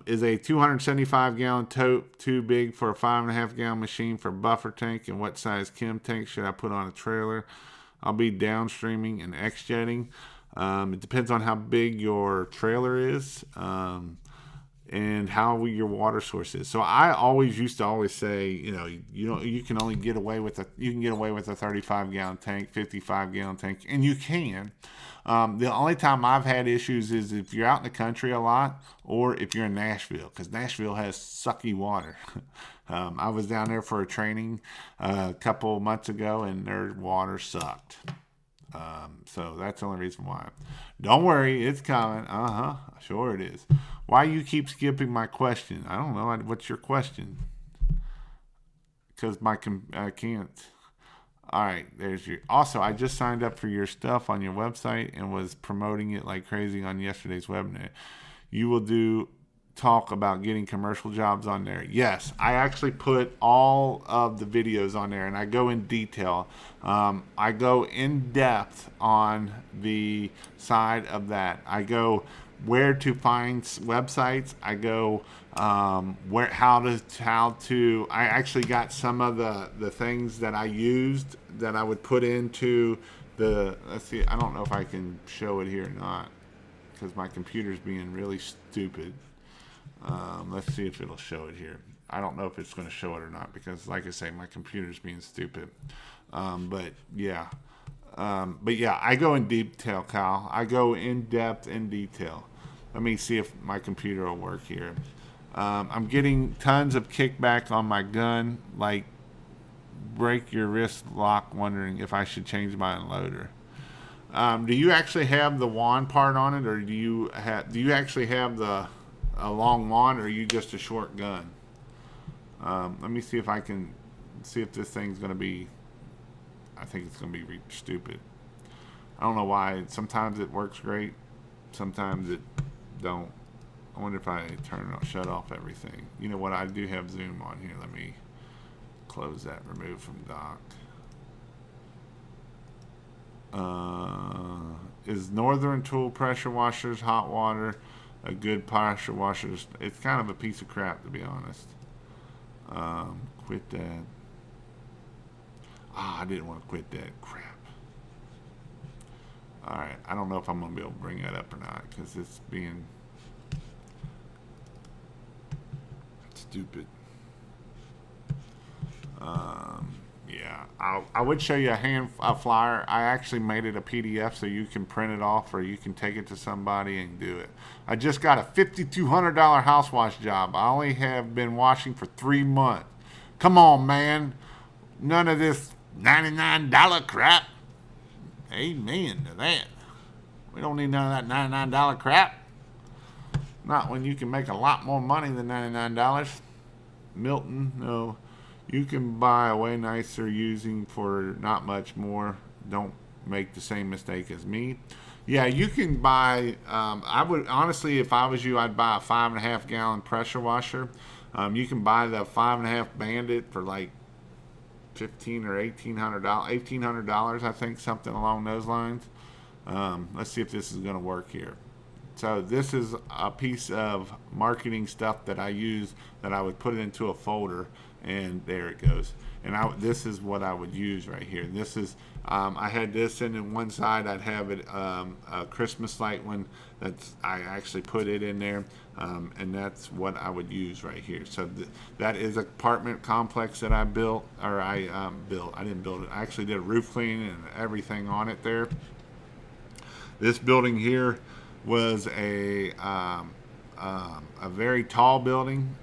Is a 275-gallon tote too big for a 5.5-gallon machine for buffer tank? And what size chem tank should I put on a trailer? I'll be downstreaming and X-jetting. It depends on how big your trailer is, and how your water source is. So I used to always say, you can only get away with a 35-gallon tank, 55-gallon tank, and you can. The only time I've had issues is if you're out in the country a lot, or if you're in Nashville, because Nashville has sucky water. I was down there for a training a couple months ago, and their water sucked. So that's the only reason why. Don't worry, it's coming. Sure it is. Why you keep skipping my question? I don't know. What's your question? Because I can't. All right, there's your. Also, I just signed up for your stuff on your website and was promoting it like crazy on yesterday's webinar. You will talk about getting commercial jobs on there. Yes, I actually put all of the videos on there, and I go in detail. I go in depth on the side of that. I go where to find websites. I go how to. I actually got some of the things that I used that I would put into the. Let's see. I don't know if I can show it here or not because my computer's being really stupid. Let's see if it'll show it here. I don't know if it's going to show it or not because, like I say, my computer's being stupid. But yeah, I go in detail, Kyle. I go in depth in detail. Let me see if my computer will work here. I'm getting tons of kickback on my gun, like break your wrist lock. Wondering if I should change my unloader. Do you actually have the wand part on it, or do you actually have a long wand, or are you just a short gun? Let me see if I can see if this thing's gonna be. I think it's gonna be stupid. I don't know why. Sometimes it works great, sometimes it don't. I wonder if I shut off everything. You know what? I do have zoom on here. Let me close that. Remove from dock. Is Northern Tool pressure washers, hot water, a good pressure washer? It's kind of a piece of crap, to be honest. Quit that. I didn't want to quit that crap. Alright, I don't know if I'm going to be able to bring that up or not, because it's being stupid. Yeah, I would show you a flyer. I actually made it a PDF so you can print it off or you can take it to somebody and do it. I just got a $5,200 house wash job. I only have been washing for 3 months. Come on, man. None of this $99 crap. Amen to that. We don't need none of that $99 crap. Not when you can make a lot more money than $99. Milton, no. You can buy a way nicer using for not much more. Don't make the same mistake as me. Yeah, you can buy. I would honestly, if I was you, I'd buy a 5.5 gallon pressure washer. You can buy the 5.5 Bandit for like $1,500 or $1,800. $1,800, I think, something along those lines. Let's see if this is going to work here. So this is a piece of marketing stuff that I use that I would put it into a folder, and there it goes. And this is what I would use right here. This is I had this in one side. I'd have it a Christmas light one. I actually put it in there, and that's what I would use right here. So that is an apartment complex that I built, or I built. I didn't build it. I actually did a roof cleaning and everything on it there. This building here was a very tall building.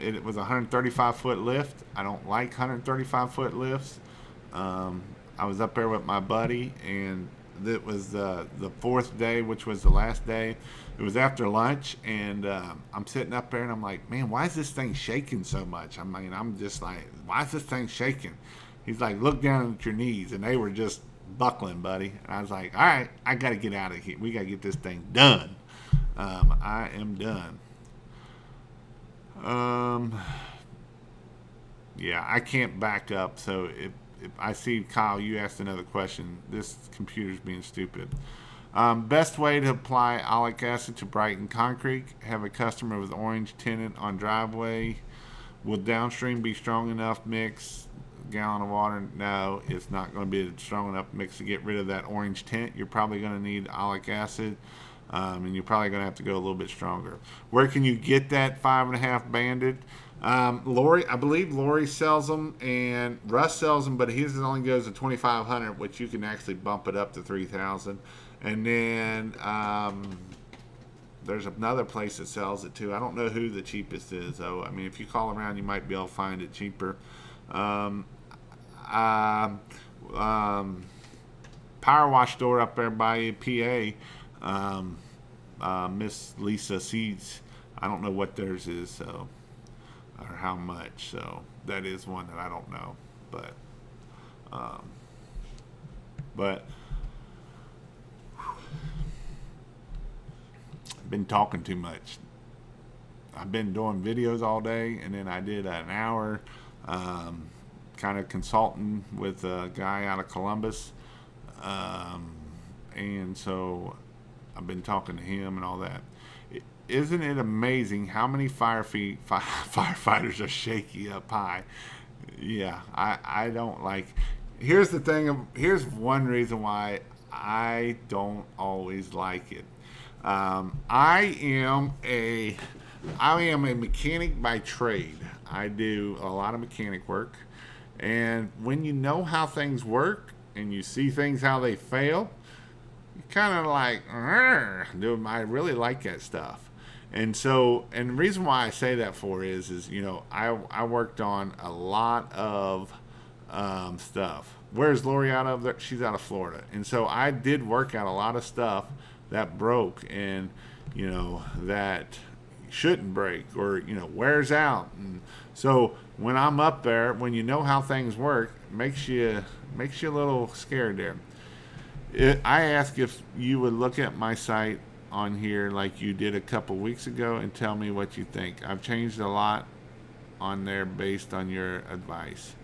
It was a 135-foot lift. I don't like 135-foot lifts. I was up there with my buddy, and it was the fourth day, which was the last day. It was after lunch, and I'm sitting up there, and I'm like, man, why is this thing shaking so much? I mean, I'm just like, why is this thing shaking? He's like, look down at your knees, and they were just buckling, buddy. And I was like, all right, I got to get out of here. We got to get this thing done. I am done. Yeah, I can't back up. So if I see, Kyle, you asked another question. This computer's being stupid. Best way to apply oleic acid to brighten concrete. Have a customer with orange tenant on driveway. Will downstream be strong enough mix? Gallon of water? No, it's not going to be a strong enough mix to get rid of that orange tint. You're probably going to need oleic acid, and you're probably going to have to go a little bit stronger. Where can you get that 5.5 Bandit? Lori, I believe Lori sells them, and Russ sells them, but his only goes to 2,500, which you can actually bump it up to 3,000. And then there's another place that sells it too. I don't know who the cheapest is, though. I mean, if you call around, you might be able to find it cheaper. Power wash store up there by PA, Miss Lisa Seeds. I don't know what theirs is, so, or how much. So that is one that I don't know, but I've been talking too much. I've been doing videos all day, and then I did an hour kind of consulting with a guy out of Columbus, and so I've been talking to him and all that. Isn't it amazing how many firefighters are shaky up high? Yeah, I don't like. Here's the thing. Here's one reason why I don't always like it. I am a mechanic by trade. I do a lot of mechanic work, and when you know how things work and you see things how they fail, you kind of like, do I really like that stuff? And so, and the reason why I say that for is I worked on a lot of stuff. Where's Lori out of? There? She's out of Florida, and so I did work out a lot of stuff that broke, and that shouldn't break, or wears out. And so when I'm up there, when you know how things work, makes you a little scared there. I ask if you would look at my site on here like you did a couple weeks ago and tell me what you think. I've changed a lot on there based on your advice.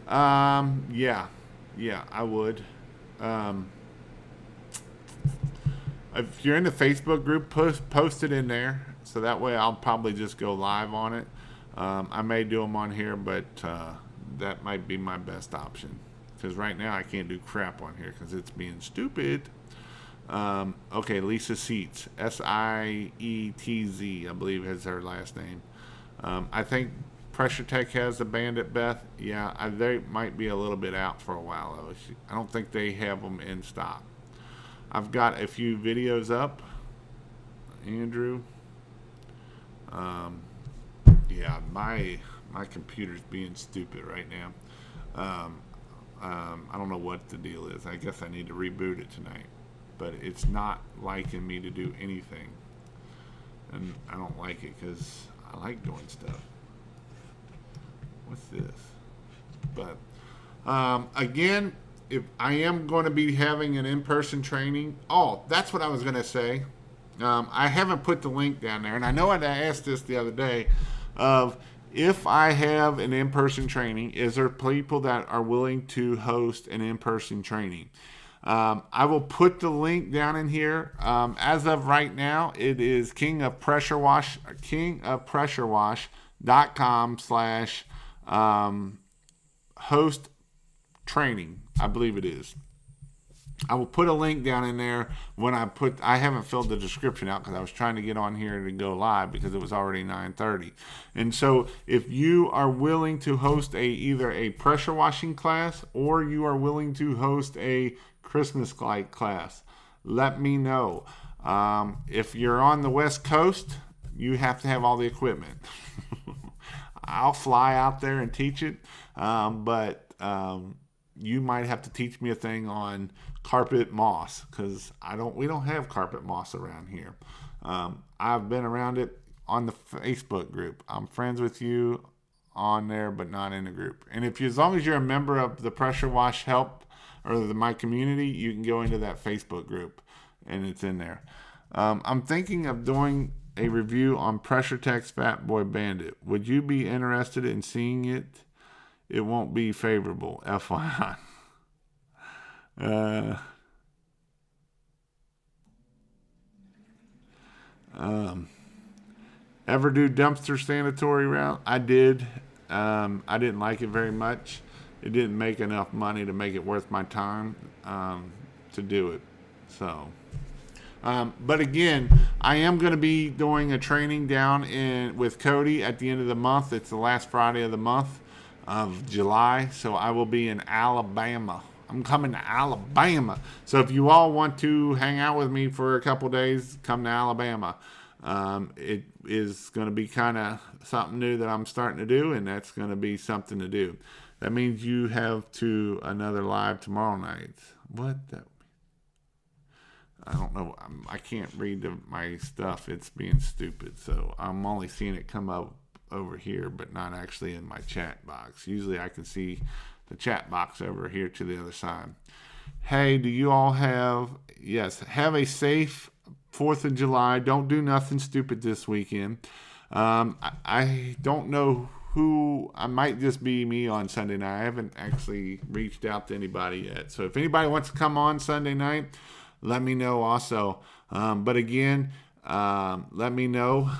Yeah, I would. Um, if you're in the Facebook group, post it in there, so that way I'll probably just go live on it. I may do them on here, but that might be my best option, because right now I can't do crap on here because it's being stupid. Okay, Lisa Seats, Sietz, I believe is her last name. I think Pressure Tech has the Bandit, Beth. Yeah, they might be a little bit out for a while though. I don't think they have them in stock. I've got a few videos up, Andrew. Yeah, my computer's being stupid right now. I don't know what the deal is. I guess I need to reboot it tonight, but it's not liking me to do anything, and I don't like it because I like doing stuff. What's this? But again, if I am going to be having an in-person training, that's what I was going to say. I haven't put the link down there, and I know I asked this the other day of if I have an in-person training, is there people that are willing to host an in-person training? I will put the link down in here. As of right now, it is kingofpressurewash.com/host training. I believe it is. I will put a link down in there when I haven't filled the description out because I was trying to get on here to go live because it was already 9:30. And so if you are willing to host either a pressure washing class or you are willing to host a Christmas light class, let me know. If you're on the West Coast, you have to have all the equipment. I'll fly out there and teach it, but you might have to teach me a thing on carpet moss because we don't have carpet moss around here. I've been around it on the Facebook group. I'm friends with you on there, but not in the group. And as long as you're a member of the Pressure Wash Help or my community, you can go into that Facebook group and it's in there. I'm thinking of doing a review on Pressure Tech's Fat Boy Bandit. Would you be interested in seeing it? It won't be favorable, FYI. Ever do dumpster sanitary route? I did. I didn't like it very much. It didn't make enough money to make it worth my time to do it. So, but again, I am going to be doing a training down with Cody at the end of the month. It's the last Friday of the month of July, so I will be in Alabama. I'm coming to Alabama. So if you all want to hang out with me for a couple days, come to Alabama. It is going to be kind of something new that I'm starting to do, and that's going to be something to do. That means you have another live tomorrow night. What? I don't know. I can't read my stuff. It's being stupid. So I'm only seeing it come up over here, but not actually in my chat box. Usually I can see the chat box over here to the other side. Hey, do you all have a safe 4th of July. Don't do nothing stupid this weekend. I don't know who. I might just be me on Sunday night. I haven't actually reached out to anybody yet. So if anybody wants to come on Sunday night, let me know also. But again, let me know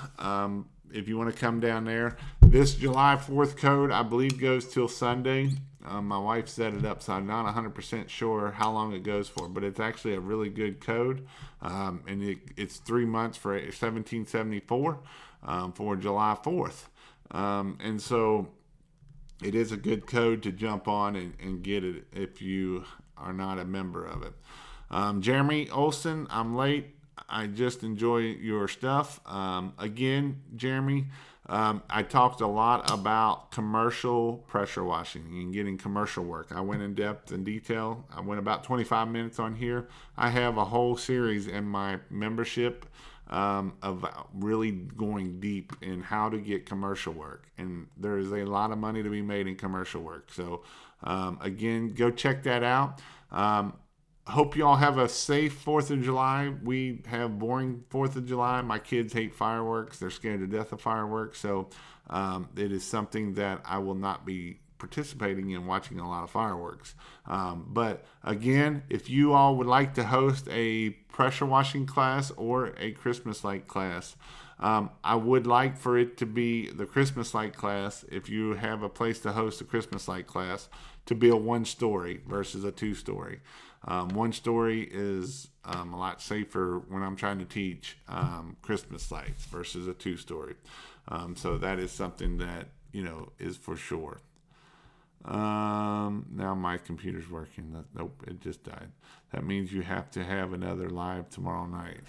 if you want to come down there. This July 4th code, I believe, goes till Sunday. My wife set it up, so I'm not 100% sure how long it goes for, but it's actually a really good code. And it's 3 months for $17.74 for July 4th. And so it is a good code to jump on and get it if you are not a member of it. Jeremy Olson, I'm late. I just enjoy your stuff. Again, Jeremy, I talked a lot about commercial pressure washing and getting commercial work. I went in depth and detail. I went about 25 minutes on here. I have a whole series in my membership of really going deep in how to get commercial work. And there is a lot of money to be made in commercial work. So again, go check that out. Hope you all have a safe 4th of July. We have boring 4th of July. My kids hate fireworks. They're scared to death of fireworks. So it is something that I will not be participating in, watching a lot of fireworks. But again, if you all would like to host a pressure washing class or a Christmas light class, I would like for it to be the Christmas light class, if you have a place to host a Christmas light class, to be a 1-story versus a 2-story. 1-story is a lot safer when I'm trying to teach Christmas lights versus a 2-story. So that is something that, is for sure. Now my computer's working. Nope, it just died. That means you have to have another live tomorrow night.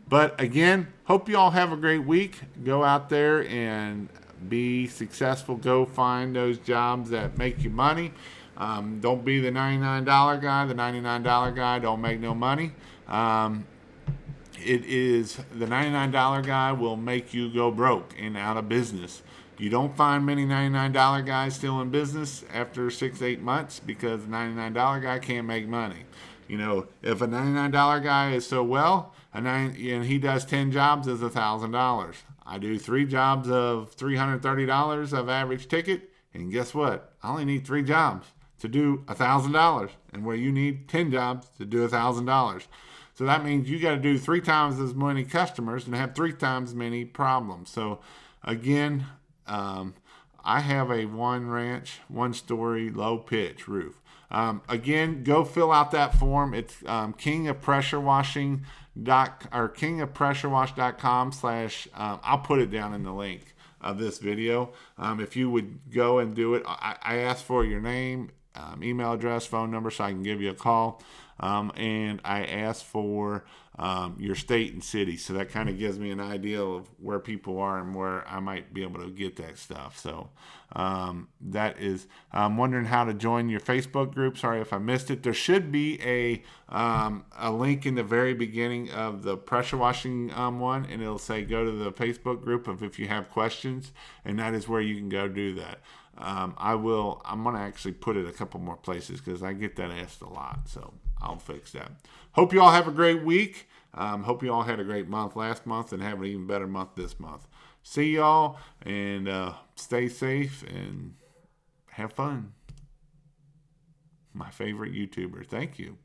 But again, hope you all have a great week. Go out there and be successful. Go find those jobs that make you money. Don't be the $99 guy. The $99 guy don't make no money. It is the $99 guy will make you go broke and out of business. You don't find many $99 guys still in business after 6-8 months because the $99 guy can't make money. If a $99 guy is so well, and he does 10 jobs, is $1,000. I do 3 jobs of $330 of average ticket, and guess what? I only need 3 jobs to do $1,000, and where you need 10 jobs to do $1,000. So that means you got to do 3 times as many customers and have 3 times as many problems. So again, I have a 1-story, low pitch roof. Again, go fill out that form. It's kingofpressurewash.com / I'll put it down in the link of this video. If you would go and do it, I ask for your name, email address, phone number so I can give you a call. And I ask for your state and city. So that kind of gives me an idea of where people are and where I might be able to get that stuff. So that is, I'm wondering how to join your Facebook group. Sorry if I missed it. There should be a link in the very beginning of the pressure washing one, and it'll say go to the Facebook group if you have questions, and that is where you can go do that. I'm going to actually put it a couple more places because I get that asked a lot. So I'll fix that. Hope you all have a great week. Hope you all had a great month last month and have an even better month this month. See y'all, and stay safe and have fun. My favorite YouTuber. Thank you.